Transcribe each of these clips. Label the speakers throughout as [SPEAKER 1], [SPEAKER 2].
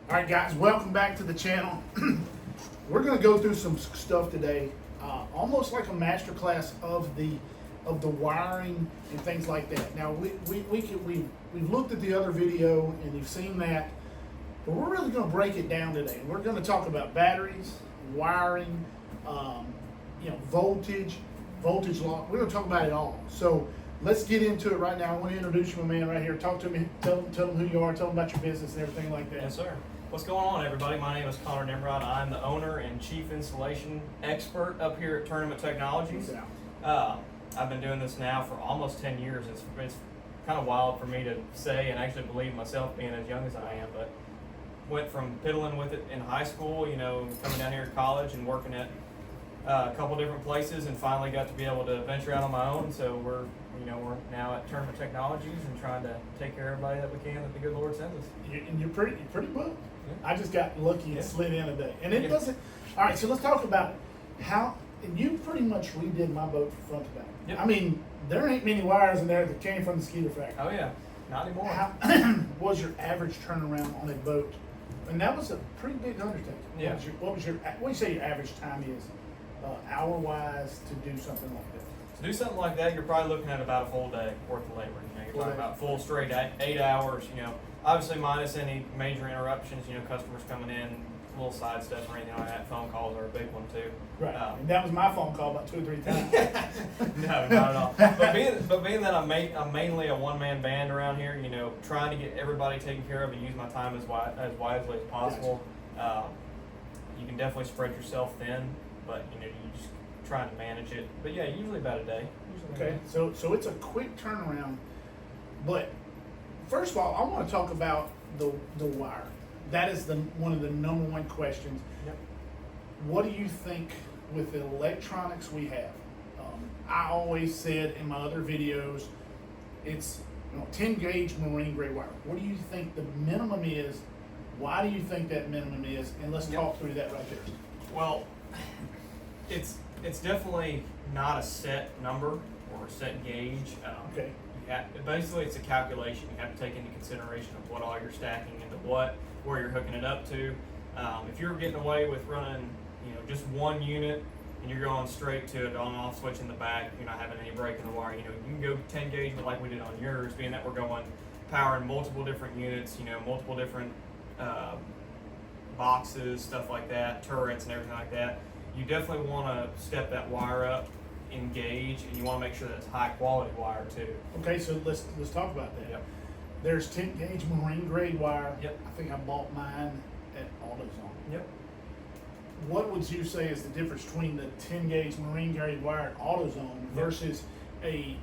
[SPEAKER 1] All right, guys, welcome back to the channel. We're going to go through some stuff today, almost like a master class of the wiring and things like that. Now, we've looked at the other video and you've seen that, but we're really going to break it down today. We're going to talk about batteries, wiring, voltage lock. We're going to talk about it all. So let's get into it right now. I want to introduce you, my man, right here. Talk to me. Tell them who you are. Tell them about your business and everything like that.
[SPEAKER 2] Yes, sir. What's going on, everybody? My name is Connor Nimrod. I'm the owner and chief installation expert up here at Tournament Technologies. I've been doing this now for almost 10 years. It's kind of wild for me to say and actually believe myself being as young as I am, but went from piddling with it in high school, coming down here to college and working at a couple different places, and finally got to be able to venture out on my own. So we're now at Tournament Technologies and trying to take care of everybody that we can that the good Lord sends us.
[SPEAKER 1] You're pretty booked. Yeah. I just got lucky and slid in today, and it doesn't. All right, so let's talk about how. And you pretty much redid my boat from front to back.
[SPEAKER 2] Yep.
[SPEAKER 1] I mean, there ain't many wires in there that came from the Skeeter factory.
[SPEAKER 2] Oh yeah, not anymore.
[SPEAKER 1] How was your average turnaround on a boat? And that was a pretty big undertaking.
[SPEAKER 2] Yeah.
[SPEAKER 1] What do you say your average time is, hour-wise, to do something like that?
[SPEAKER 2] To do something like that, you're probably looking at about a full day worth of labor. You're talking about full straight 8 hours. Obviously minus any major interruptions. Customers coming in, little side stuff or anything like that. Phone calls are a big one too.
[SPEAKER 1] Right. And that was my phone call about 2 or 3 times.
[SPEAKER 2] No, not at all. But being that I'm mainly a one-man band around here, trying to get everybody taken care of and use my time as wisely as possible. You can definitely spread yourself thin, but you just trying to manage it. But yeah, usually about a day.
[SPEAKER 1] Okay. So it's a quick turnaround, but first of all, I want to talk about the wire. That is one of the number one questions.
[SPEAKER 2] Yep.
[SPEAKER 1] What do you think with the electronics we have? I always said in my other videos, it's 10 gauge marine grade wire. What do you think the minimum is? Why do you think that minimum is? And let's talk through that right there.
[SPEAKER 2] Well, it's definitely not a set number or a set gauge.
[SPEAKER 1] Okay.
[SPEAKER 2] Basically, it's a calculation. You have to take into consideration of what all you're stacking into where you're hooking it up to. If you're getting away with running, just one unit and you're going straight to an on-off switch in the back, you're not having any break in the wire. You can go 10 gauge, but like we did on yours, being that we're going powering multiple different units, multiple different boxes, stuff like that, turrets and everything like that. You definitely want to step that wire up in gauge, and you want to make sure that it's high quality wire too.
[SPEAKER 1] Okay, so let's talk about that.
[SPEAKER 2] Yep.
[SPEAKER 1] There's 10 gauge marine grade wire.
[SPEAKER 2] Yep.
[SPEAKER 1] I think I bought mine at AutoZone.
[SPEAKER 2] Yep.
[SPEAKER 1] What would you say is the difference between the 10 gauge marine grade wire at AutoZone versus a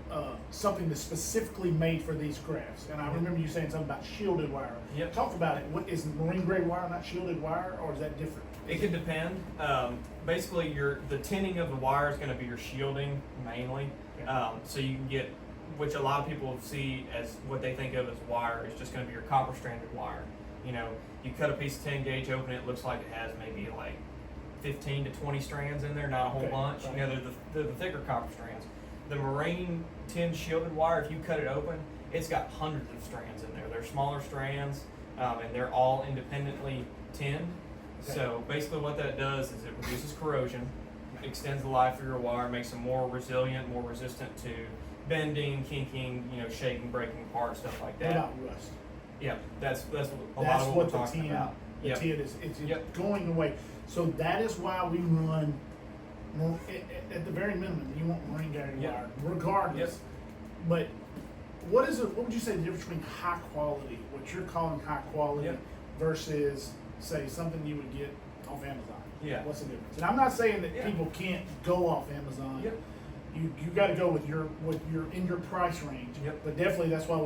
[SPEAKER 1] something that's specifically made for these crafts? And I remember you saying something about shielded wire.
[SPEAKER 2] Yep.
[SPEAKER 1] Talk about it. What is marine grade wire not shielded wire, or is that different?
[SPEAKER 2] It can depend. Basically, the tinning of the wire is going to be your shielding mainly.
[SPEAKER 1] Okay.
[SPEAKER 2] So you can get, which a lot of people see as what they think of as wire is just going to be your copper stranded wire. You cut a piece of 10 gauge open, it looks like it has maybe like 15 to 20 strands in there, not a whole bunch.
[SPEAKER 1] Right.
[SPEAKER 2] They're the thicker copper strands. The marine tin shielded wire, if you cut it open, it's got hundreds of strands in there. They're smaller strands, and they're all independently tinned.
[SPEAKER 1] Okay.
[SPEAKER 2] So basically what that does is it reduces corrosion, extends the life of your wire, makes them more resilient, more resistant to bending, kinking, shaking, breaking apart, stuff like that.
[SPEAKER 1] What about rust?
[SPEAKER 2] Yeah, that's a lot of what we're talking about.
[SPEAKER 1] The tin is going away. So that is why we run, at the very minimum, you want marine grade wire, regardless.
[SPEAKER 2] Yep.
[SPEAKER 1] But what would you say the difference between high quality, what you're calling high quality, versus, say, something you would get off Amazon?
[SPEAKER 2] Yeah.
[SPEAKER 1] What's the difference? And I'm not saying that people can't go off Amazon.
[SPEAKER 2] Yep.
[SPEAKER 1] You got to go with your in your price range.
[SPEAKER 2] Yep.
[SPEAKER 1] But definitely that's why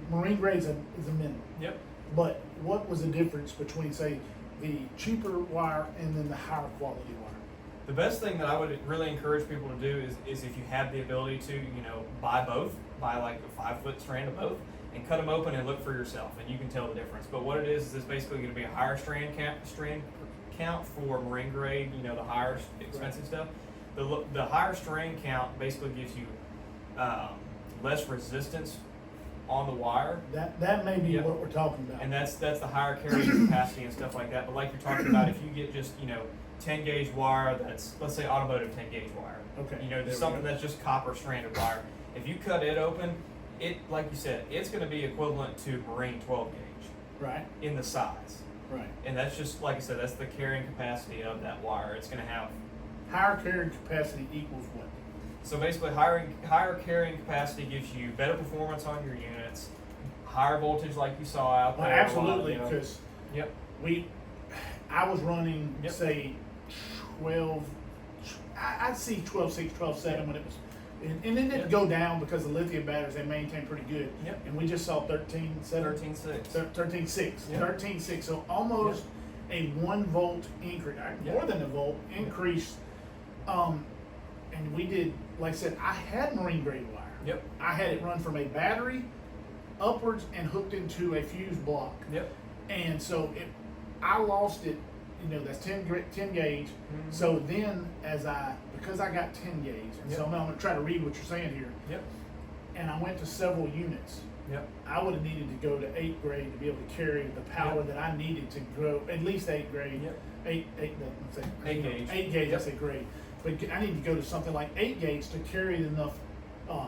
[SPEAKER 1] marine grade is a minimum.
[SPEAKER 2] Yep.
[SPEAKER 1] But what was the difference between, say, the cheaper wire and then the higher quality wire?
[SPEAKER 2] The best thing that I would really encourage people to do is if you have the ability to, buy both, buy like a 5-foot strand of both, and cut them open and look for yourself, and you can tell the difference. But what it is it's basically going to be a higher strand count for marine grade, the higher expensive stuff. The higher strand count basically gives you less resistance on the wire.
[SPEAKER 1] That may be
[SPEAKER 2] Yep.
[SPEAKER 1] what we're talking about.
[SPEAKER 2] And that's the higher carrying capacity and stuff like that. But like you're talking about, if you get just 10 gauge wire that's, let's say, automotive 10 gauge wire.
[SPEAKER 1] Okay.
[SPEAKER 2] Just
[SPEAKER 1] There we
[SPEAKER 2] something
[SPEAKER 1] go.
[SPEAKER 2] that's just copper stranded wire. If you cut it open, it, like you said, it's going to be equivalent to marine 12 gauge
[SPEAKER 1] Right.
[SPEAKER 2] in the size.
[SPEAKER 1] Right.
[SPEAKER 2] And that's just, like I said, that's the carrying capacity of that wire. It's going to have,
[SPEAKER 1] Higher carrying capacity equals what?
[SPEAKER 2] so basically higher carrying capacity gives you better performance on your units, higher voltage like you saw out there.
[SPEAKER 1] Well,
[SPEAKER 2] a while
[SPEAKER 1] absolutely,
[SPEAKER 2] ago.
[SPEAKER 1] because
[SPEAKER 2] Yep.
[SPEAKER 1] I was running,
[SPEAKER 2] Yep.
[SPEAKER 1] say, 12, I'd see 12.6, 12.7 when it was, and it didn't
[SPEAKER 2] Yep.
[SPEAKER 1] go down because the lithium batteries, they maintain pretty good.
[SPEAKER 2] Yep.
[SPEAKER 1] And we just saw 13.7.
[SPEAKER 2] 13.6.
[SPEAKER 1] 13.6.
[SPEAKER 2] Yep.
[SPEAKER 1] 13.6, so almost a 1 volt increase,
[SPEAKER 2] Yep.
[SPEAKER 1] more than a volt increase. And we did, like I said, I had marine grade wire.
[SPEAKER 2] Yep.
[SPEAKER 1] I had it run from a battery upwards and hooked into a fuse block.
[SPEAKER 2] Yep.
[SPEAKER 1] And so I lost it, that's 10 gauge.
[SPEAKER 2] Mhm.
[SPEAKER 1] So then because I got 10 gauge, and so
[SPEAKER 2] Yep.
[SPEAKER 1] I'm going to try to read what you're saying here.
[SPEAKER 2] Yep.
[SPEAKER 1] And I went to several units.
[SPEAKER 2] Yep.
[SPEAKER 1] I would have needed to go to 8th grade to be able to carry the power
[SPEAKER 2] Yep.
[SPEAKER 1] that I needed to grow, at least 8th grade.
[SPEAKER 2] Yep.
[SPEAKER 1] 8
[SPEAKER 2] 8 gauge.
[SPEAKER 1] 8 gauge,
[SPEAKER 2] Yep.
[SPEAKER 1] I say grade. But I need to go to something like 8 gauge to carry enough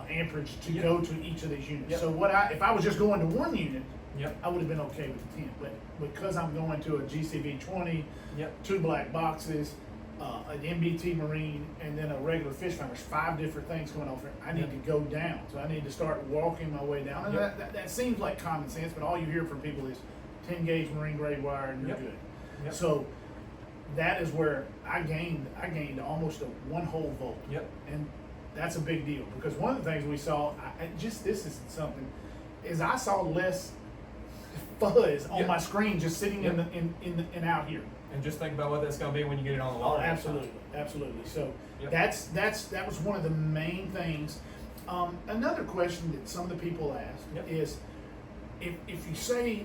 [SPEAKER 1] amperage to
[SPEAKER 2] Yep.
[SPEAKER 1] go to each of these units.
[SPEAKER 2] Yep.
[SPEAKER 1] So if I was just going to one unit,
[SPEAKER 2] Yep.
[SPEAKER 1] I would have been okay with the 10. But because I'm going to a GCV 20,
[SPEAKER 2] Yep.
[SPEAKER 1] 2 black boxes, an MBT Marine, and then a regular fish finder, there's 5 different things going on there. I need
[SPEAKER 2] Yep.
[SPEAKER 1] to go down. So I need to start walking my way down. And
[SPEAKER 2] Yep.
[SPEAKER 1] that seems like common sense, but all you hear from people is 10 gauge marine grade wire and you're
[SPEAKER 2] Yep.
[SPEAKER 1] good.
[SPEAKER 2] Yep.
[SPEAKER 1] So that is where I gained almost a 1 whole volt.
[SPEAKER 2] Yep.
[SPEAKER 1] And that's a big deal because one of the things we saw, this is something, is I saw less fuzz on
[SPEAKER 2] Yep.
[SPEAKER 1] my screen just sitting
[SPEAKER 2] Yep.
[SPEAKER 1] in out here.
[SPEAKER 2] And just think about what that's going to be when you get it on the wall.
[SPEAKER 1] Oh, absolutely, absolutely. So
[SPEAKER 2] Yep.
[SPEAKER 1] that was one of the main things. Another question that some of the people ask
[SPEAKER 2] Yep.
[SPEAKER 1] is, if you say,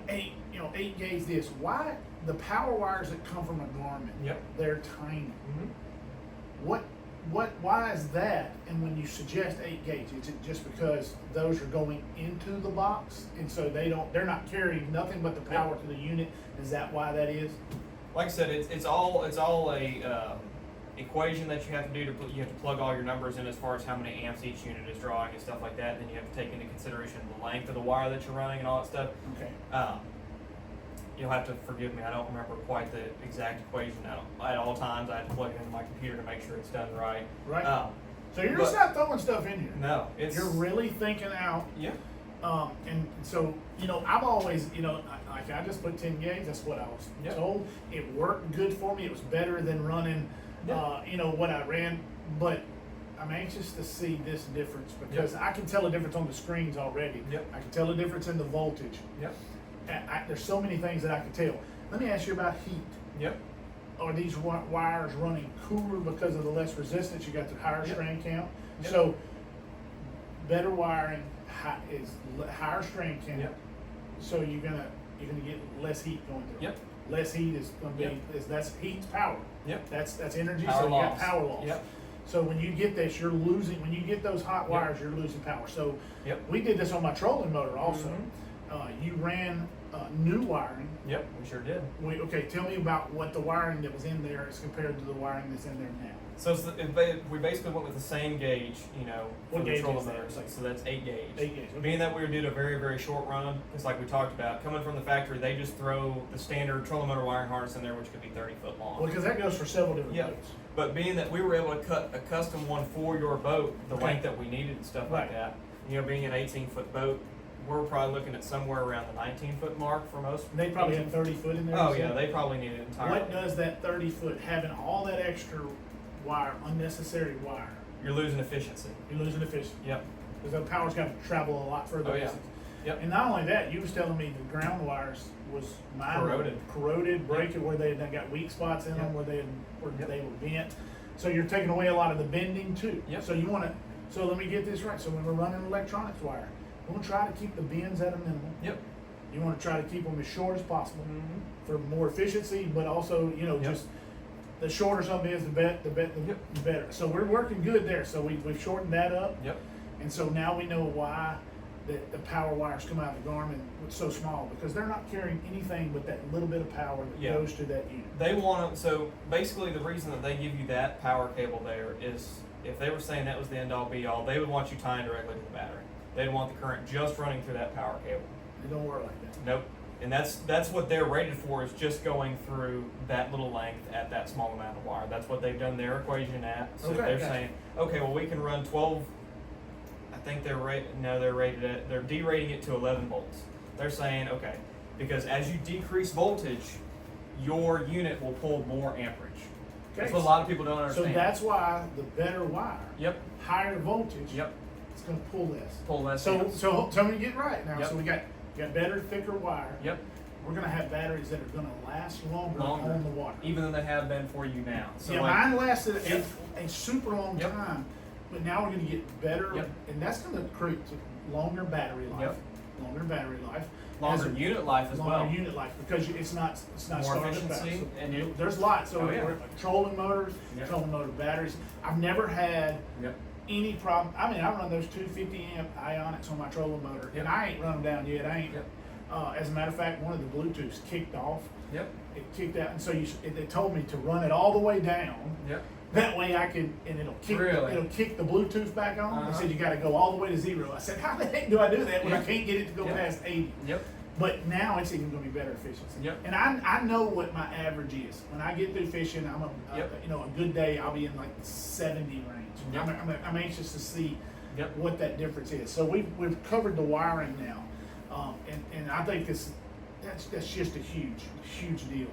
[SPEAKER 1] 8 gauge this, why the power wires that come from a Garmin,
[SPEAKER 2] Yep.
[SPEAKER 1] they're tiny.
[SPEAKER 2] Mm-hmm.
[SPEAKER 1] Why is that? And when you suggest 8 gauge, is it just because those are going into the box and so they're not carrying nothing but the power to the unit? Is that why that is?
[SPEAKER 2] Like I said, it's all a equation that you have to do you have to plug all your numbers in as far as how many amps each unit is drawing and stuff like that. Then you have to take into consideration the length of the wire that you're running and all that stuff.
[SPEAKER 1] Okay.
[SPEAKER 2] You'll have to forgive me. I don't remember quite the exact equation at all times. I have to plug it into my computer to make sure it's done right.
[SPEAKER 1] Right. So you're
[SPEAKER 2] but-
[SPEAKER 1] just not throwing stuff in here.
[SPEAKER 2] No, it's
[SPEAKER 1] You're really thinking out.
[SPEAKER 2] yeah.
[SPEAKER 1] And so, I've always, I just put 10 gauge. That's what I was
[SPEAKER 2] Yep.
[SPEAKER 1] told. It worked good for me. It was better than running,
[SPEAKER 2] Yep.
[SPEAKER 1] what I ran. But I'm anxious to see this difference because I can tell a difference on the screens already.
[SPEAKER 2] Yep.
[SPEAKER 1] I can tell a difference in the voltage.
[SPEAKER 2] Yep.
[SPEAKER 1] There's so many things that I can tell. Let me ask you about heat.
[SPEAKER 2] Yep.
[SPEAKER 1] Are these wires running cooler because of the less resistance? You got the higher
[SPEAKER 2] Yep.
[SPEAKER 1] strand count.
[SPEAKER 2] Yep.
[SPEAKER 1] So better wiring is higher strand count.
[SPEAKER 2] Yep.
[SPEAKER 1] So you're gonna get less heat going through.
[SPEAKER 2] Yep.
[SPEAKER 1] Less heat is gonna be that's heat's power.
[SPEAKER 2] Yep.
[SPEAKER 1] That's energy.
[SPEAKER 2] Power
[SPEAKER 1] so you got
[SPEAKER 2] loss.
[SPEAKER 1] power loss.
[SPEAKER 2] Yep.
[SPEAKER 1] So when you get this, you're losing. When you get those hot
[SPEAKER 2] Yep.
[SPEAKER 1] wires, you're losing power. So
[SPEAKER 2] Yep.
[SPEAKER 1] we did this on my trolling motor also.
[SPEAKER 2] Mhm.
[SPEAKER 1] You ran new wiring.
[SPEAKER 2] Yep. We sure did.
[SPEAKER 1] Tell me about what the wiring that was in there is compared to the wiring that's in there now.
[SPEAKER 2] So we basically went with the same gauge, for
[SPEAKER 1] What
[SPEAKER 2] the
[SPEAKER 1] gauge
[SPEAKER 2] trolling
[SPEAKER 1] is that?
[SPEAKER 2] motor. So that's 8 gauge.
[SPEAKER 1] 8 gauge, okay.
[SPEAKER 2] Being that we were doing a very, very short run, it's like we talked about, coming from the factory, they just throw the standard trolling motor wiring harness in there, which could be 30 foot long.
[SPEAKER 1] Well, because that goes for several different
[SPEAKER 2] Yeah.
[SPEAKER 1] boats.
[SPEAKER 2] But being that we were able to cut a custom one for your boat, the
[SPEAKER 1] Okay.
[SPEAKER 2] length that we needed and stuff like
[SPEAKER 1] Right.
[SPEAKER 2] that, being an 18-foot boat, we're probably looking at somewhere around the 19-foot mark for most.
[SPEAKER 1] They probably had 30 foot in there.
[SPEAKER 2] Oh
[SPEAKER 1] you
[SPEAKER 2] yeah,
[SPEAKER 1] said?
[SPEAKER 2] they probably need it entirely.
[SPEAKER 1] What does that 30 foot, having all that extra wire, unnecessary wire,
[SPEAKER 2] You're losing efficiency.
[SPEAKER 1] you're losing efficiency?
[SPEAKER 2] Yep.
[SPEAKER 1] Because the power's got to travel a lot further.
[SPEAKER 2] Oh, yeah.
[SPEAKER 1] distance.
[SPEAKER 2] Yep.
[SPEAKER 1] And not only that, you was telling me the ground wires was corroded, breaking where they got weak spots in them,
[SPEAKER 2] Yep.
[SPEAKER 1] where they
[SPEAKER 2] Yep.
[SPEAKER 1] were bent. So you're taking away a lot of the bending too.
[SPEAKER 2] Yep.
[SPEAKER 1] So you want to. So let me get this right. So when we're running electronics wire, we want to try to keep the bends at a minimum.
[SPEAKER 2] Yep.
[SPEAKER 1] You want to try to keep them as short as possible
[SPEAKER 2] Mm-hmm.
[SPEAKER 1] for more efficiency, but also
[SPEAKER 2] Yep.
[SPEAKER 1] just the shorter something is, the better. So we're working good there. So we've shortened that up.
[SPEAKER 2] Yep.
[SPEAKER 1] And so now we know why that the power wires come out of the Garmin was so small, because they're not carrying anything but that little bit of power that
[SPEAKER 2] Yeah.
[SPEAKER 1] goes to that unit.
[SPEAKER 2] They want to, so basically the reason that they give you that power cable there is if they were saying that was the end all be all, they would want you tying directly to the battery. They'd want the current just running through that power cable.
[SPEAKER 1] They don't work like that.
[SPEAKER 2] Nope. And that's what they're rated for, is just going through that little length at that small amount of wire. That's what they've done their equation at. So
[SPEAKER 1] Okay,
[SPEAKER 2] they're
[SPEAKER 1] gotcha.
[SPEAKER 2] saying, okay, well we can run 12. I think they're rated at, they're derating it to 11 volts. They're saying, okay, because as you decrease voltage, your unit will pull more amperage. That's what a lot of people don't
[SPEAKER 1] So
[SPEAKER 2] understand.
[SPEAKER 1] that's why the better wire,
[SPEAKER 2] Yep.
[SPEAKER 1] higher voltage,
[SPEAKER 2] Yep.
[SPEAKER 1] it's going to pull less.
[SPEAKER 2] Pull less.
[SPEAKER 1] So
[SPEAKER 2] amps.
[SPEAKER 1] tell me you get right now.
[SPEAKER 2] Yep.
[SPEAKER 1] So we got better, thicker wire.
[SPEAKER 2] Yep.
[SPEAKER 1] We're going to have batteries that are going to last longer
[SPEAKER 2] Longer.
[SPEAKER 1] on the water.
[SPEAKER 2] Even than they have been for you now. So
[SPEAKER 1] Yeah,
[SPEAKER 2] like,
[SPEAKER 1] mine lasted
[SPEAKER 2] Yep.
[SPEAKER 1] a super long
[SPEAKER 2] Yep.
[SPEAKER 1] time, but now we're going to get better,
[SPEAKER 2] Yep.
[SPEAKER 1] and that's going to create longer battery life.
[SPEAKER 2] Yep.
[SPEAKER 1] Longer battery life.
[SPEAKER 2] longer
[SPEAKER 1] As a-
[SPEAKER 2] unit life as
[SPEAKER 1] longer
[SPEAKER 2] well.
[SPEAKER 1] unit life, because it's not
[SPEAKER 2] More
[SPEAKER 1] starting
[SPEAKER 2] efficiency,
[SPEAKER 1] fast. So
[SPEAKER 2] and you-
[SPEAKER 1] there's lots. So
[SPEAKER 2] Oh, yeah.
[SPEAKER 1] we're trolling motors,
[SPEAKER 2] Yep.
[SPEAKER 1] trolling motor batteries. I've never had
[SPEAKER 2] Yep.
[SPEAKER 1] any problem. I mean, I run those 250 amp ionics on my trolling motor,
[SPEAKER 2] Yep.
[SPEAKER 1] and I ain't run them down yet. I ain't.
[SPEAKER 2] Yep.
[SPEAKER 1] As a matter of fact, one of the Bluetooths kicked off.
[SPEAKER 2] Yep.
[SPEAKER 1] It kicked out, and so they told me to run it all the way down.
[SPEAKER 2] Yep.
[SPEAKER 1] That way I can, and it'll kick,
[SPEAKER 2] Really?
[SPEAKER 1] it'll kick the Bluetooth back on. They
[SPEAKER 2] Uh-huh.
[SPEAKER 1] said you got to go all the way to 0. I said, how the heck do I do that when I
[SPEAKER 2] Yep.
[SPEAKER 1] can't get it to go
[SPEAKER 2] Yep.
[SPEAKER 1] past 80?
[SPEAKER 2] Yep.
[SPEAKER 1] But now it's even going to be better efficiency.
[SPEAKER 2] Yep.
[SPEAKER 1] And I know what my average is. When I get through fishing,
[SPEAKER 2] Yep.
[SPEAKER 1] a good day I'll be in like the 70 range.
[SPEAKER 2] Yep.
[SPEAKER 1] I'm anxious to see
[SPEAKER 2] Yep.
[SPEAKER 1] what that difference is. So we've covered the wiring now, and I think that's just a huge deal.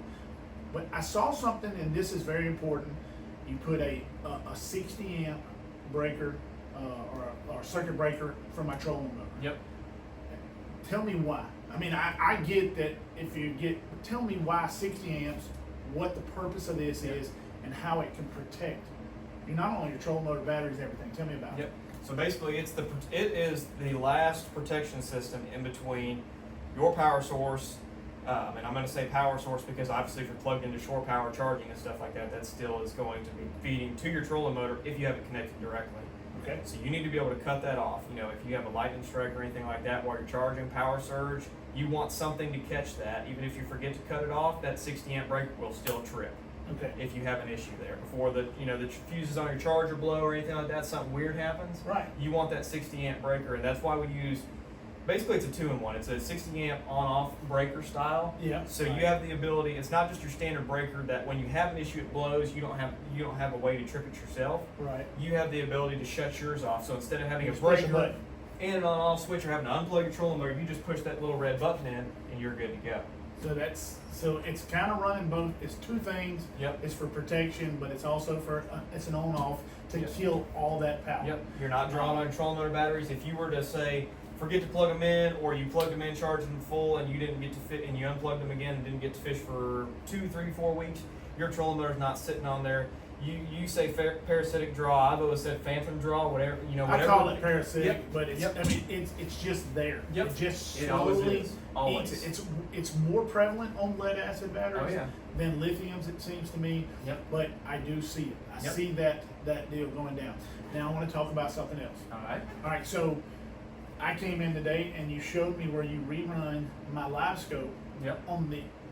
[SPEAKER 1] But I saw something, and this is very important. You put a 60 amp breaker or a circuit breaker for my trolling motor.
[SPEAKER 2] Yep.
[SPEAKER 1] Tell me why. I mean, I get that tell me why 60 amps, what the purpose of this
[SPEAKER 2] Yep.
[SPEAKER 1] is, and how it can protect not only your trolling motor batteries and everything. Tell me about
[SPEAKER 2] Yep.
[SPEAKER 1] it.
[SPEAKER 2] So basically, it is the last protection system in between your power source. And I'm going to say power source because obviously if you're plugged into shore power charging and stuff like that, that still is going to be feeding to your trolling motor if you have it connected directly.
[SPEAKER 1] Okay.
[SPEAKER 2] So you need to be able to cut that off. You know, if you have a lightning strike or anything like that while you're charging, power surge, you want something to catch that. Even if you forget to cut it off, that 60 amp breaker will still trip.
[SPEAKER 1] Okay.
[SPEAKER 2] If you have an issue there before the fuses on your charger blow or anything like that, something weird happens.
[SPEAKER 1] Right.
[SPEAKER 2] You want that 60 amp breaker, and that's why we use. Basically, it's a 2-in-1. It's a 60 amp on-off breaker style.
[SPEAKER 1] Yeah.
[SPEAKER 2] So
[SPEAKER 1] right.
[SPEAKER 2] you have the ability. It's not just your standard breaker that when you have an issue it blows. You don't have a way to trip it yourself.
[SPEAKER 1] Right.
[SPEAKER 2] You have the ability to shut yours off. So instead of having a
[SPEAKER 1] Just push a
[SPEAKER 2] breaker
[SPEAKER 1] button.
[SPEAKER 2] and an on-off switch or having to unplug your trolling motor, you just push that little red button in, and you're good to go.
[SPEAKER 1] So it's kind of running both. It's two things.
[SPEAKER 2] Yep.
[SPEAKER 1] It's for protection, but it's also for it's an on-off to
[SPEAKER 2] Yep.
[SPEAKER 1] kill all that power.
[SPEAKER 2] Yep. You're not drawing on your trolling motor batteries. If you were to say forget to plug them in, or you plugged them in, charged them full, and you didn't get to fit, and you unplugged them again and didn't get to fish for 2, 3, 4 weeks, your trolling motor's not sitting on there. You say parasitic draw. I've always said phantom draw. Whatever
[SPEAKER 1] I call it parasitic,
[SPEAKER 2] Yep.
[SPEAKER 1] but it's
[SPEAKER 2] Yep.
[SPEAKER 1] I mean it's just there.
[SPEAKER 2] Yep.
[SPEAKER 1] It just
[SPEAKER 2] It always
[SPEAKER 1] slowly
[SPEAKER 2] is. Always.
[SPEAKER 1] eats it. It's more prevalent on lead acid batteries
[SPEAKER 2] Oh, yeah.
[SPEAKER 1] than lithiums, it seems to me.
[SPEAKER 2] Yep.
[SPEAKER 1] But I do see it. I
[SPEAKER 2] Yep.
[SPEAKER 1] see that deal going down. Now I want to talk about something else.
[SPEAKER 2] All right.
[SPEAKER 1] All right, so I came in today and you showed me where you rerun my Livescope
[SPEAKER 2] Yep.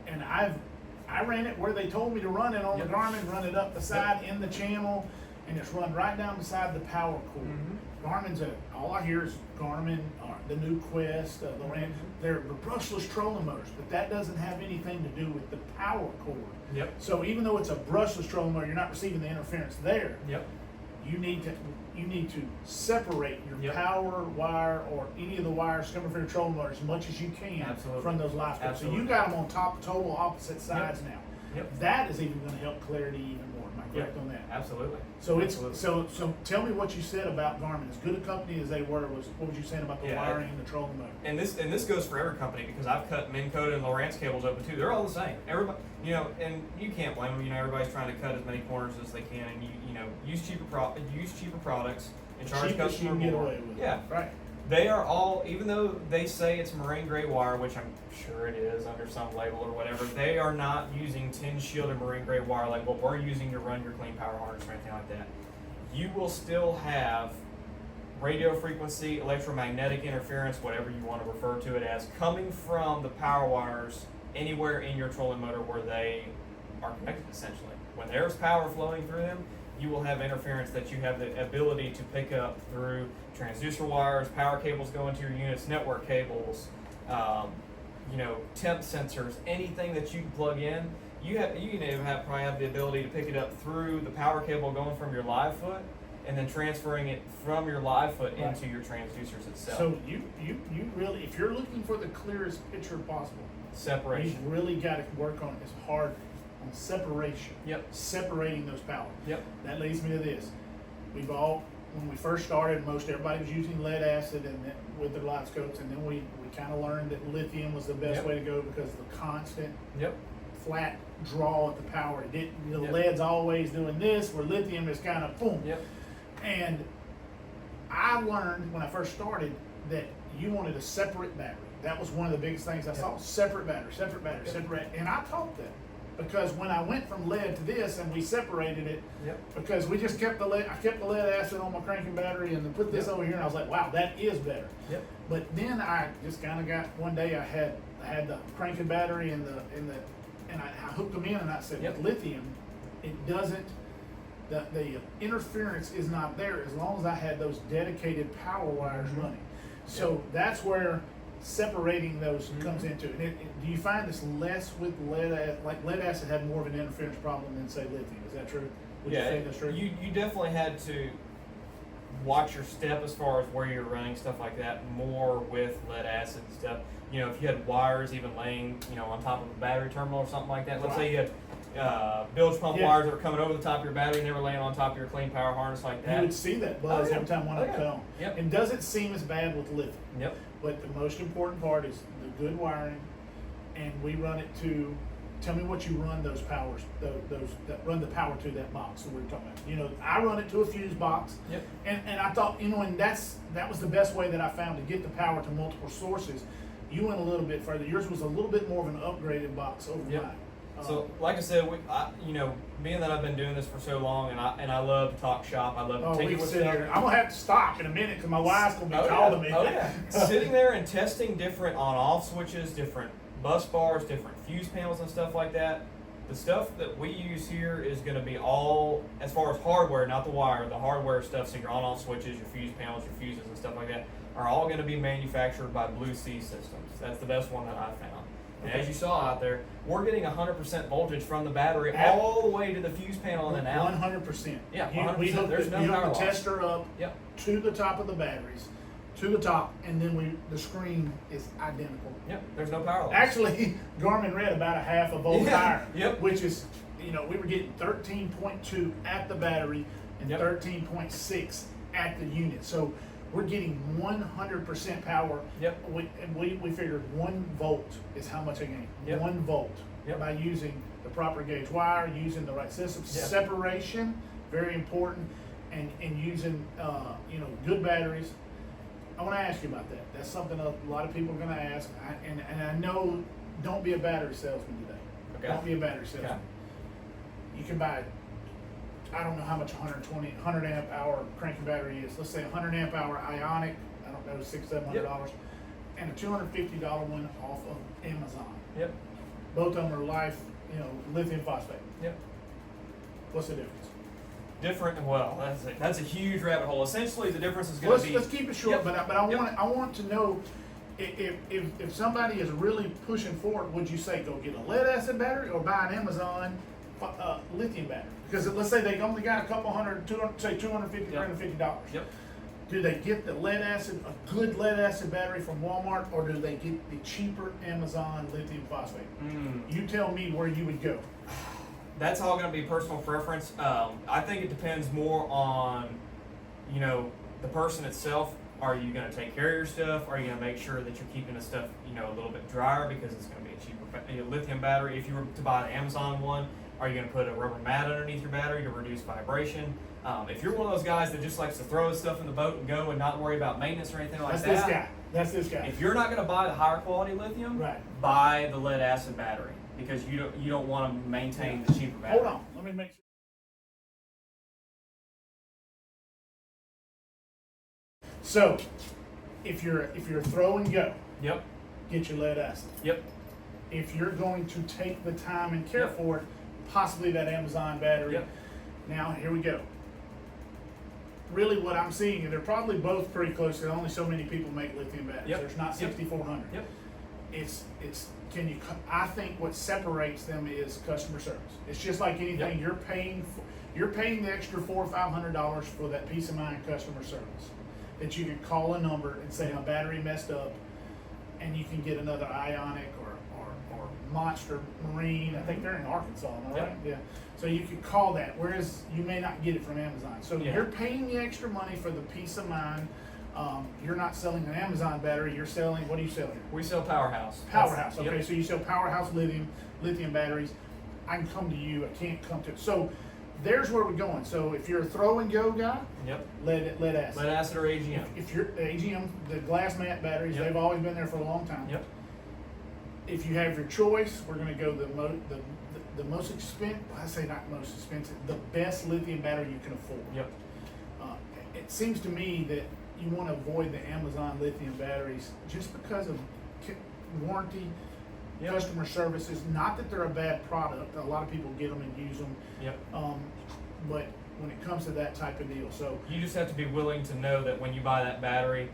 [SPEAKER 1] and I ran it where they told me to run it on
[SPEAKER 2] Yep.
[SPEAKER 1] the Garmin, run it up the side in the channel, and it's run right down beside the power cord.
[SPEAKER 2] Mhm.
[SPEAKER 1] Garmin's all I hear is Garmin, or the new Quest, the Ram. They're brushless trolling motors, but that doesn't have anything to do with the power cord.
[SPEAKER 2] Yep.
[SPEAKER 1] So even though it's a brushless trolling motor, you're not receiving the interference there.
[SPEAKER 2] Yep.
[SPEAKER 1] You need to separate your
[SPEAKER 2] Yep.
[SPEAKER 1] power wire or any of the wires coming from your trolling motor as much as you can
[SPEAKER 2] Absolutely.
[SPEAKER 1] from those live scopes. So
[SPEAKER 2] Absolutely.
[SPEAKER 1] you got them on total opposite sides now.
[SPEAKER 2] Yep.
[SPEAKER 1] That is even going to help clarity even more. Am I correct
[SPEAKER 2] Yep.
[SPEAKER 1] on that?
[SPEAKER 2] Absolutely.
[SPEAKER 1] So it's
[SPEAKER 2] Absolutely.
[SPEAKER 1] so tell me what you said about Garmin. As good a company as they were, what was you saying about the
[SPEAKER 2] Yeah,
[SPEAKER 1] wiring and the trolling motor?
[SPEAKER 2] And this goes for every company because I've cut Minn Kota and Lowrance cables open too. They're all the same. Everybody, and you can't blame them. Everybody's trying to cut as many corners as they can, and use cheaper products and charge
[SPEAKER 1] Cheapest you
[SPEAKER 2] customer
[SPEAKER 1] can get
[SPEAKER 2] more.
[SPEAKER 1] away with.
[SPEAKER 2] Yeah,
[SPEAKER 1] Right.
[SPEAKER 2] they are all, even though they say it's marine grade wire, which I'm sure it is under some label or whatever, they are not using tin shielded marine grade wire like what we're using to run your clean power harness or anything like that. You will still have radio frequency, electromagnetic interference, whatever you want to refer to it as, coming from the power wires anywhere in your trolling motor where they are connected essentially. When there's power flowing through them, you will have interference that you have the ability to pick up through transducer wires, power cables going to your units, network cables, temp sensors, anything that you can plug in. You can even probably have the ability to pick it up through the power cable going from your live foot and then transferring it from your live foot into your transducers itself.
[SPEAKER 1] So you really, if you're looking for the clearest picture possible,
[SPEAKER 2] separation.
[SPEAKER 1] You've really got to work on as hard on separation.
[SPEAKER 2] Yep.
[SPEAKER 1] Separating those powers.
[SPEAKER 2] Yep.
[SPEAKER 1] That leads me to this. When we first started, most everybody was using lead acid with their Livescopes, and then we kind of learned that lithium was the best way to go because of the constant flat draw at the power. Lead's always doing this, where lithium is kind of boom.
[SPEAKER 2] Yep.
[SPEAKER 1] And I learned when I first started that you wanted a separate battery. That was one of the biggest things I saw. Separate battery, separate. And I taught that. Because when I went from lead to this and we separated it, because we just kept I kept the lead acid on my cranking battery and then put this over here, and I was like, wow, that is better. But then I just kind of got, one day I had the cranking battery and I hooked them in, and I said, with lithium, it doesn't, the interference is not there as long as I had those dedicated power wires running. So that's where separating those comes into it. Do you find this less with lead acid? Like lead acid had more of an interference problem than say lithium. Is that true? Would you say that's true?
[SPEAKER 2] You definitely had to watch your step as far as where you're running, stuff like that, more with lead acid and stuff. If you had wires even laying, on top of a battery terminal or something like that. Let's say you had bilge pump wires that were coming over the top of your battery and they were laying on top of your clean power harness like that.
[SPEAKER 1] You would see that buzz every time one would come. It doesn't seem as bad with lithium. But the most important part is the good wiring, and we run it to. Tell me what you run those powers, those that run the power to that box that we were talking about. I run it to a fuse box, and I thought, and that was the best way that I found to get the power to multiple sources. You went a little bit further. Yours was a little bit more of an upgraded box over mine.
[SPEAKER 2] So, like I said, being that I've been doing this for so long, and I love to talk shop, I love to take it with stuff.
[SPEAKER 1] I'm gonna have to stop in a minute because my wife's gonna be calling me.
[SPEAKER 2] Sitting there and testing different on-off switches, different bus bars, different fuse panels and stuff like that. The stuff that we use here is going to be all, as far as hardware, not the wire, the hardware stuff, so your on-off switches, your fuse panels, your fuses and stuff like that, are all going to be manufactured by Blue Sea Systems. That's the best one that I found. And as you saw out there, we're getting 100% voltage from the battery all the way to the fuse panel and then out.
[SPEAKER 1] 100%.
[SPEAKER 2] Yeah, 100%. There's no power loss.
[SPEAKER 1] You hook the tester up to the top of the batteries, to the top, and then the screen is identical.
[SPEAKER 2] There's no power loss.
[SPEAKER 1] Actually, Garmin read about a half a volt higher, which is, we were getting 13.2 at the battery and 13.6 at the unit. So we're getting 100% power. We figured 1 volt is how much I gain. 1 volt by using the proper gauge wire, using the right system. Separation, very important, and using good batteries. I want to ask you about that. That's something a lot of people are going to ask, and I know, don't be a battery salesman today. Don't be a battery salesman. You can buy, I don't know how much 100 amp hour cranking battery is. Let's say 100 amp hour ionic, I don't know, $600-700, and a $250 one off of Amazon. Both of them are lithium phosphate. What's the difference?
[SPEAKER 2] That's a huge rabbit hole. Essentially, the difference is going to be.
[SPEAKER 1] Let's keep it short, but I want to know if somebody is really pushing forward. Would you say go get a lead acid battery or buy an Amazon lithium battery? Because let's say they only got a couple hundred, say $250, $350. Do they get the lead acid, a good lead acid battery from Walmart, or do they get the cheaper Amazon lithium phosphate? You tell me where you would go.
[SPEAKER 2] That's all going to be personal preference. I think it depends more on, the person itself. Are you going to take care of your stuff? Are you going to make sure that you're keeping the stuff, a little bit drier because it's going to be a cheaper lithium battery? If you were to buy the Amazon one, are you going to put a rubber mat underneath your battery to reduce vibration? If you're one of those guys that just likes to throw his stuff in the boat and go and not worry about maintenance or anything like that.
[SPEAKER 1] That's this guy.
[SPEAKER 2] If you're not going to buy the higher quality lithium, buy the lead acid battery. Because you don't want to maintain the cheaper battery.
[SPEAKER 1] Hold on, let me make sure. So, if you're throw and go,
[SPEAKER 2] Yep.
[SPEAKER 1] get your lead acid.
[SPEAKER 2] Yep.
[SPEAKER 1] If you're going to take the time and care
[SPEAKER 2] Yep.
[SPEAKER 1] for it, possibly that Amazon battery.
[SPEAKER 2] Yep.
[SPEAKER 1] Now, here we go. Really what I'm seeing, and they're probably both pretty close, because only so many people make lithium batteries.
[SPEAKER 2] Yep.
[SPEAKER 1] There's not
[SPEAKER 2] Yep.
[SPEAKER 1] 6,400.
[SPEAKER 2] Yep.
[SPEAKER 1] I think what separates them is customer service. It's just like anything.
[SPEAKER 2] Yep.
[SPEAKER 1] You're paying the extra $400 or $500 for that peace of mind customer service. That you can call a number and say my battery messed up, and you can get another Ionic or Monster Marine. I think they're in Arkansas, am I
[SPEAKER 2] Yep.
[SPEAKER 1] right? Yeah. So you can call that, whereas you may not get it from Amazon. So
[SPEAKER 2] Yeah.
[SPEAKER 1] you're paying the extra money for the peace of mind. You're not selling an Amazon battery. You're selling, what do you sell here?
[SPEAKER 2] We sell Powerhouse.
[SPEAKER 1] Powerhouse.
[SPEAKER 2] That's-
[SPEAKER 1] Okay,
[SPEAKER 2] yep.
[SPEAKER 1] so you sell Powerhouse lithium batteries. I can come to you. I can't come to. So there's where we're going. So if you're a throw and go guy,
[SPEAKER 2] Yep.
[SPEAKER 1] lead acid.
[SPEAKER 2] Lead acid or AGM.
[SPEAKER 1] If you're AGM, the glass mat batteries,
[SPEAKER 2] Yep.
[SPEAKER 1] they've always been there for a long time.
[SPEAKER 2] Yep.
[SPEAKER 1] If you have your choice, we're going to go the most expensive. I say not most expensive, the best lithium battery you can afford.
[SPEAKER 2] Yep.
[SPEAKER 1] It seems to me that you want to avoid the Amazon lithium batteries just because of warranty,
[SPEAKER 2] Yep.
[SPEAKER 1] customer services. Not that they're a bad product. A lot of people get them and use them.
[SPEAKER 2] Yep.
[SPEAKER 1] But when it comes to that type of deal, so
[SPEAKER 2] You just have to be willing to know that when you buy that battery,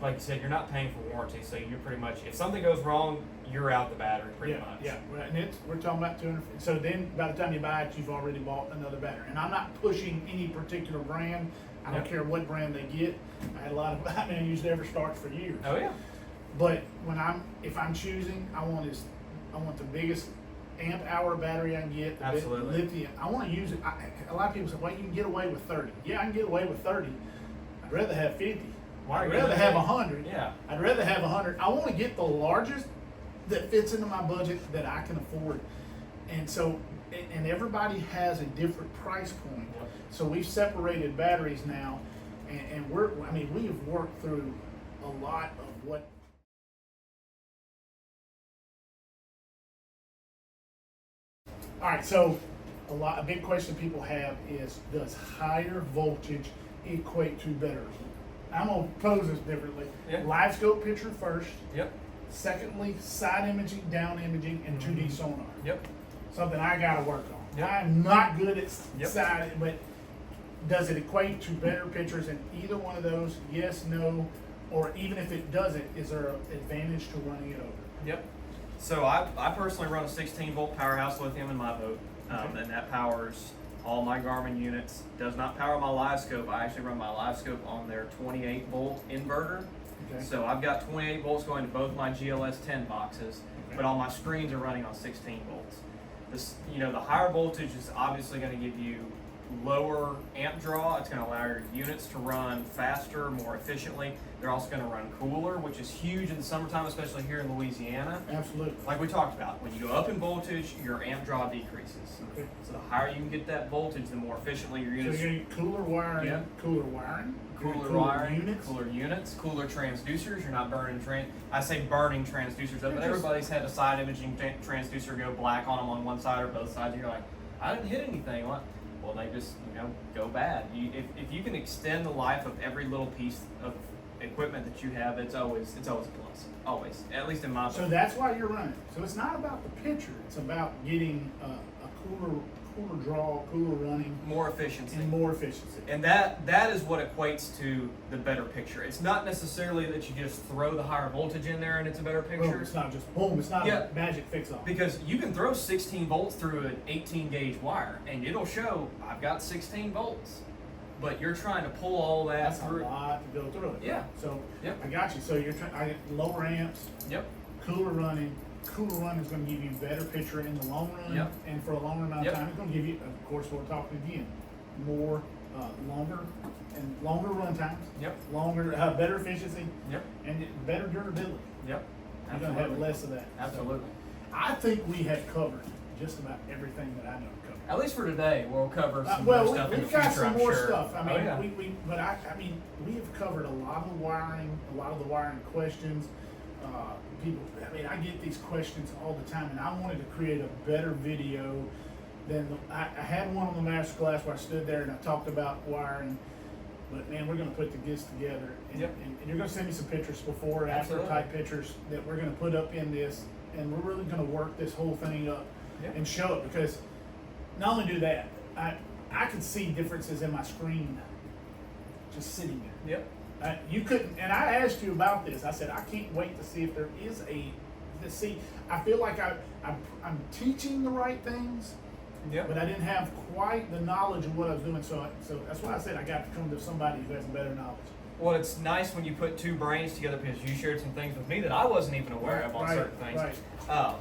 [SPEAKER 2] like you said, you're not paying for warranty. So you're pretty much, if something goes wrong, you're out the battery pretty
[SPEAKER 1] yeah,
[SPEAKER 2] much.
[SPEAKER 1] yeah. Right, and we're talking about 200. So then, by the time you buy it, you've already bought another battery. And I'm not pushing any particular brand. I don't
[SPEAKER 2] Yep.
[SPEAKER 1] care what brand they get. I had a lot of. I used EverStarts for years.
[SPEAKER 2] Oh yeah.
[SPEAKER 1] But if I'm choosing, I want the biggest amp hour battery I can get. The
[SPEAKER 2] Absolutely.
[SPEAKER 1] lithium. I want to use it. A lot of people say, "Well, you can get away with 30." Yeah, I can get away with 30. I'd rather have 50.
[SPEAKER 2] Why are
[SPEAKER 1] I'd
[SPEAKER 2] you
[SPEAKER 1] rather
[SPEAKER 2] gonna
[SPEAKER 1] have
[SPEAKER 2] take-
[SPEAKER 1] 100.
[SPEAKER 2] Yeah.
[SPEAKER 1] I'd rather have 100. I want to get the largest that fits into my budget that I can afford. And so, and everybody has a different price point.
[SPEAKER 2] Yep.
[SPEAKER 1] So we've separated batteries now, and we have worked through a lot of what. All right, so a big question people have is, does higher voltage equate to better? I'm gonna pose this differently.
[SPEAKER 2] Yeah.
[SPEAKER 1] Livescope picture first.
[SPEAKER 2] Yep.
[SPEAKER 1] Secondly, side imaging, down imaging, and 2D sonar.
[SPEAKER 2] Yep.
[SPEAKER 1] Something I gotta work on.
[SPEAKER 2] Yep.
[SPEAKER 1] I'm not good at
[SPEAKER 2] Yep.
[SPEAKER 1] side, but does it equate to better pictures in either one of those? Yes, no, or even if it doesn't, is there an advantage to running it over?
[SPEAKER 2] Yep. So I personally run a 16 volt Powerhouse lithium in my boat,
[SPEAKER 1] Okay.
[SPEAKER 2] and that powers all my Garmin units. Does not power my Livescope. I actually run my Livescope on their 28 volt inverter.
[SPEAKER 1] Okay.
[SPEAKER 2] So I've got 28 volts going to both my GLS 10 boxes,
[SPEAKER 1] Okay.
[SPEAKER 2] but all my screens are running on 16 volts. The higher voltage is obviously going to give you lower amp draw. It's going to allow your units to run faster, more efficiently. They're also going to run cooler, which is huge in the summertime, especially here in Louisiana.
[SPEAKER 1] Absolutely.
[SPEAKER 2] Like we talked about, when you go up in voltage, your amp draw decreases.
[SPEAKER 1] Okay.
[SPEAKER 2] So the higher you can get that voltage, the more efficiently your
[SPEAKER 1] So
[SPEAKER 2] units.
[SPEAKER 1] you're getting cooler wiring,
[SPEAKER 2] Yeah.
[SPEAKER 1] cooler wiring,
[SPEAKER 2] Cooler wiring,
[SPEAKER 1] units.
[SPEAKER 2] cooler units, cooler transducers. You're not burning I say burning transducers up, but
[SPEAKER 1] Just-
[SPEAKER 2] everybody's had a side imaging transducer go black on them on one side or both sides. And you're like, I didn't hit anything. What? Well, they just go bad. If you can extend the life of every little piece of equipment that you have, it's always a plus. Always, at least in my
[SPEAKER 1] So
[SPEAKER 2] book.
[SPEAKER 1] that's why you're running. So it's not about the picture. It's about getting a cooler draw, cooler running,
[SPEAKER 2] More efficiency.
[SPEAKER 1] and more efficiency.
[SPEAKER 2] And that is what equates to the better picture. It's not necessarily that you just throw the higher voltage in there and it's a better
[SPEAKER 1] Boom,
[SPEAKER 2] picture.
[SPEAKER 1] it's not just boom. It's not
[SPEAKER 2] Yeah.
[SPEAKER 1] a magic fix-all.
[SPEAKER 2] Because you can throw 16 volts through an 18 gauge wire and it'll show I've got 16 volts. But you're trying to pull all that
[SPEAKER 1] That's
[SPEAKER 2] through.
[SPEAKER 1] a lot to go through it.
[SPEAKER 2] Yeah.
[SPEAKER 1] So
[SPEAKER 2] Yep.
[SPEAKER 1] I got you. So you're trying lower amps,
[SPEAKER 2] Yep.
[SPEAKER 1] cooler running. Cooler run is going to give you better picture in the long run,
[SPEAKER 2] Yep.
[SPEAKER 1] and for a longer amount of
[SPEAKER 2] Yep.
[SPEAKER 1] time, it's going to give you, of course, we're talking again, more longer run times,
[SPEAKER 2] Yep.
[SPEAKER 1] better efficiency,
[SPEAKER 2] Yep.
[SPEAKER 1] and better durability.
[SPEAKER 2] Yep.
[SPEAKER 1] You're going to have less of that.
[SPEAKER 2] Absolutely.
[SPEAKER 1] So I think we have covered just about everything that I know to cover.
[SPEAKER 2] At least for today, we'll cover some
[SPEAKER 1] Well,
[SPEAKER 2] more stuff in the
[SPEAKER 1] we've got
[SPEAKER 2] future,
[SPEAKER 1] some
[SPEAKER 2] I'm
[SPEAKER 1] more
[SPEAKER 2] sure.
[SPEAKER 1] stuff. I mean,
[SPEAKER 2] Oh, yeah.
[SPEAKER 1] we have covered a lot of the wiring questions. I get these questions all the time, and I wanted to create a better video than I had one on the master class where I stood there and I talked about wiring. But man, we're gonna put this together, and,
[SPEAKER 2] Yep.
[SPEAKER 1] and you're gonna send me some pictures, before and after
[SPEAKER 2] Absolutely.
[SPEAKER 1] type pictures that we're gonna put up in this, and we're really gonna work this whole thing up
[SPEAKER 2] Yep.
[SPEAKER 1] and show it, because not only do that, I could see differences in my screen just sitting there.
[SPEAKER 2] Yep.
[SPEAKER 1] You couldn't, and I asked you about this. I said I can't wait to see if there is I feel like I'm teaching the right things,
[SPEAKER 2] Yep.
[SPEAKER 1] but I didn't have quite the knowledge of what I was doing. So that's why I said I got to come to somebody who has better knowledge.
[SPEAKER 2] Well, it's nice when you put two brains together, because you shared some things with me that I wasn't even aware of on
[SPEAKER 1] Right,
[SPEAKER 2] certain things.
[SPEAKER 1] right.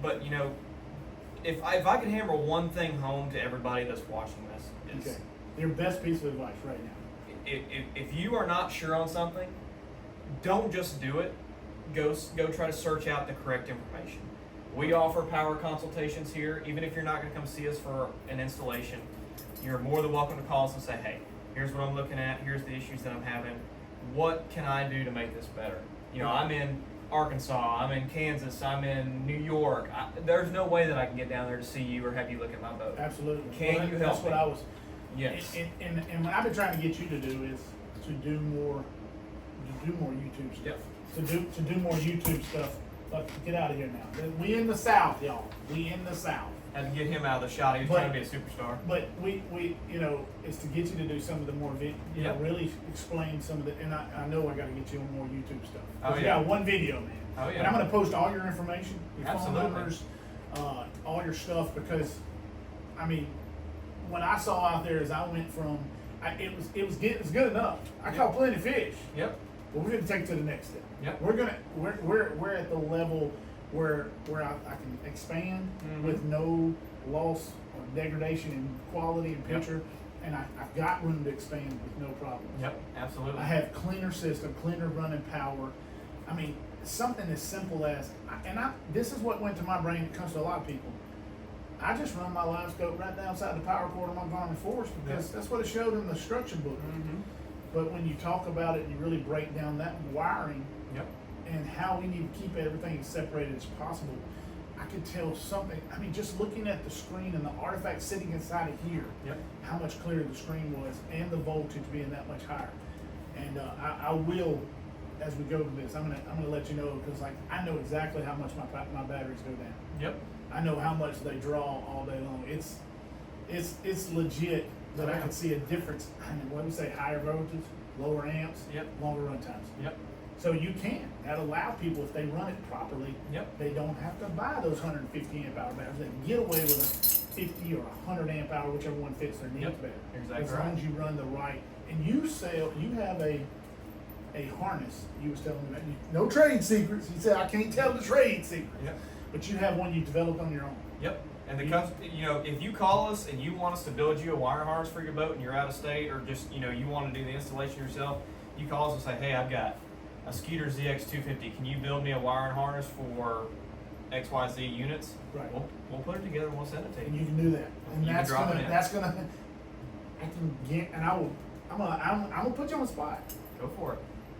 [SPEAKER 2] But you know, if I could hammer one thing home to everybody that's watching this, is
[SPEAKER 1] Okay. Your best piece of advice right now.
[SPEAKER 2] if you are not sure on something, don't just do it. Go try to search out the correct information. We offer power consultations here. Even if you're not going to come see us for an installation, you're more than welcome to call us and say, hey, here's what I'm looking at. Here's the issues that I'm having. What can I do to make this better? You know, I'm in Arkansas, I'm in Kansas, I'm in New York. There's no way that I can get down there to see you or have you look at my boat.
[SPEAKER 1] Absolutely.
[SPEAKER 2] Can you help
[SPEAKER 1] That's what
[SPEAKER 2] me?
[SPEAKER 1] I was.
[SPEAKER 2] Yes.
[SPEAKER 1] And what I've been trying to get you to do is to do more YouTube stuff.
[SPEAKER 2] Yep.
[SPEAKER 1] To do more YouTube stuff. But get out of here now. We in the South, y'all. We in the South.
[SPEAKER 2] Had to get him out of the shot. He was trying to be a superstar.
[SPEAKER 1] But we it's to get you to do some of the more
[SPEAKER 2] Yep.
[SPEAKER 1] really explain some of the, and I know I got to get you on more YouTube stuff.
[SPEAKER 2] Oh,
[SPEAKER 1] 'Cause you
[SPEAKER 2] yeah.
[SPEAKER 1] got one video, man.
[SPEAKER 2] Oh, yeah.
[SPEAKER 1] And I'm going to post all your information, your
[SPEAKER 2] Absolutely.
[SPEAKER 1] phone numbers, all your stuff, because I mean, when I saw out there, as I went from, it was good enough. I
[SPEAKER 2] Yep.
[SPEAKER 1] caught plenty of fish.
[SPEAKER 2] Yep.
[SPEAKER 1] But we're gonna take it to the next step.
[SPEAKER 2] Yep.
[SPEAKER 1] We're at the level where I can expand
[SPEAKER 2] Mhm.
[SPEAKER 1] with no loss or degradation in quality and
[SPEAKER 2] Yep.
[SPEAKER 1] picture, and I've got room to expand with no problem.
[SPEAKER 2] Yep. Absolutely.
[SPEAKER 1] I have cleaner system, cleaner running power. I mean, something as simple as, this is what went to my brain. It comes to a lot of people. I just run my Livescope right down outside the power cord on my Garmin Force, because that's what it showed in the instruction book.
[SPEAKER 2] Mm-hmm.
[SPEAKER 1] But when you talk about it and you really break down that wiring
[SPEAKER 2] Yep.
[SPEAKER 1] and how we need to keep everything as separated as possible, I could tell something. I mean, just looking at the screen and the artifact sitting inside of here,
[SPEAKER 2] Yep.
[SPEAKER 1] how much clearer the screen was, and the voltage being that much higher. And I will, as we go to this, I'm gonna let you know, because like I know exactly how much my batteries go down.
[SPEAKER 2] Yep.
[SPEAKER 1] I know how much they draw all day long. It's legit that I can see a difference. I mean, what do we say? Higher voltage, lower amps,
[SPEAKER 2] Yep.
[SPEAKER 1] longer run times.
[SPEAKER 2] Yep.
[SPEAKER 1] So you can. That allow people, if they run it properly,
[SPEAKER 2] Yep.
[SPEAKER 1] they don't have to buy those 150 amp hour batteries. They can get away with a 50 or 100 amp hour, whichever one fits their needs
[SPEAKER 2] Yep.
[SPEAKER 1] better.
[SPEAKER 2] Exactly
[SPEAKER 1] As long
[SPEAKER 2] right.
[SPEAKER 1] as you run the right, and you have a harness. You was telling me about. No trade secrets. He said I can't tell the trade secrets.
[SPEAKER 2] Yep.
[SPEAKER 1] But you have one you developed on your own.
[SPEAKER 2] Yep. And if you call us and you want us to build you a wire harness for your boat and you're out of state, or just, you want to do the installation yourself, you call us and say, hey, I've got a Skeeter ZX250. Can you build me a wiring harness for XYZ units?
[SPEAKER 1] Right.
[SPEAKER 2] We'll put it together and we'll send it to
[SPEAKER 1] And
[SPEAKER 2] you.
[SPEAKER 1] you can do that. And
[SPEAKER 2] You can drop it in.
[SPEAKER 1] I can get, and I'm gonna put you on the spot.
[SPEAKER 2] Go for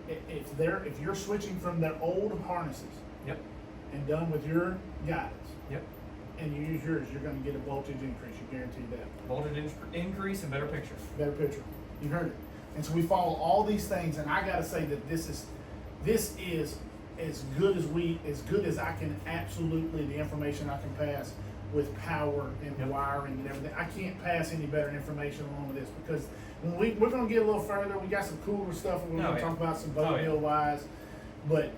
[SPEAKER 2] it.
[SPEAKER 1] If you're switching from their old harnesses
[SPEAKER 2] Yep.
[SPEAKER 1] and done with your guidance,
[SPEAKER 2] Yep.
[SPEAKER 1] and you use yours, you're gonna get a voltage increase. You guaranteed that.
[SPEAKER 2] Voltage increase and better picture.
[SPEAKER 1] Better picture. You heard it. And so we follow all these things, and I gotta say that this is as good as I can, absolutely, the information I can pass with power and
[SPEAKER 2] Yep.
[SPEAKER 1] wiring and everything. I can't pass any better information along with this, because when we're gonna get a little further, we got some cooler stuff we're gonna talk about, some boat build wise. But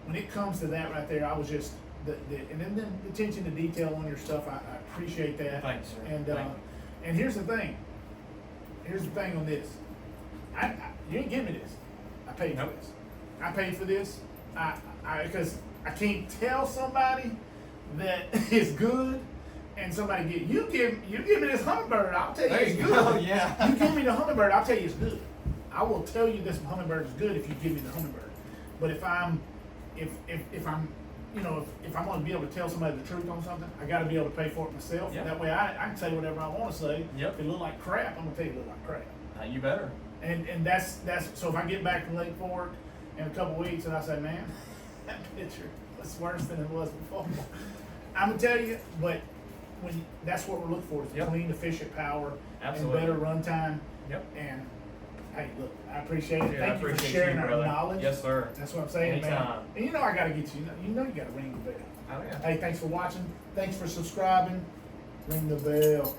[SPEAKER 1] when it comes to that right there, I was just and then the attention to detail on your stuff, I appreciate that.
[SPEAKER 2] Thanks, sir.
[SPEAKER 1] And
[SPEAKER 2] Thank you.
[SPEAKER 1] and here's the thing. Here's the thing on this. You didn't give me this. I paid
[SPEAKER 2] Nope.
[SPEAKER 1] for this. I paid for this. Because I can't tell somebody that it's good, and somebody you give me this Humminbird, I'll tell you
[SPEAKER 2] There
[SPEAKER 1] it's
[SPEAKER 2] you
[SPEAKER 1] good.
[SPEAKER 2] go, yeah.
[SPEAKER 1] You give me the Humminbird, I'll tell you it's good. I will tell you this Humminbird is good if you give me the Humminbird. But if I'm going to be able to tell somebody the truth on something, I got to be able to pay for it myself.
[SPEAKER 2] Yep.
[SPEAKER 1] That way I can say whatever I want to say.
[SPEAKER 2] Yep.
[SPEAKER 1] If it look like crap, I'm going to tell you it look like crap.
[SPEAKER 2] You better.
[SPEAKER 1] And that's so if I get back from Lake Fork in a couple weeks and I say, man, that picture was worse than it was before, I'm gonna tell you. But that's what we're looking for: is
[SPEAKER 2] Yep.
[SPEAKER 1] clean, efficient power,
[SPEAKER 2] Absolutely.
[SPEAKER 1] and better runtime.
[SPEAKER 2] Yep.
[SPEAKER 1] And Hey, look, I appreciate it.
[SPEAKER 2] Dude, I
[SPEAKER 1] Thank you for
[SPEAKER 2] appreciate
[SPEAKER 1] sharing
[SPEAKER 2] you,
[SPEAKER 1] our
[SPEAKER 2] brother.
[SPEAKER 1] knowledge.
[SPEAKER 2] Yes, sir.
[SPEAKER 1] That's what I'm saying, man.
[SPEAKER 2] Anytime.
[SPEAKER 1] And you know I gotta get you. You know you gotta ring the bell.
[SPEAKER 2] Oh, yeah.
[SPEAKER 1] Hey, thanks for watching. Thanks for subscribing. Ring the bell.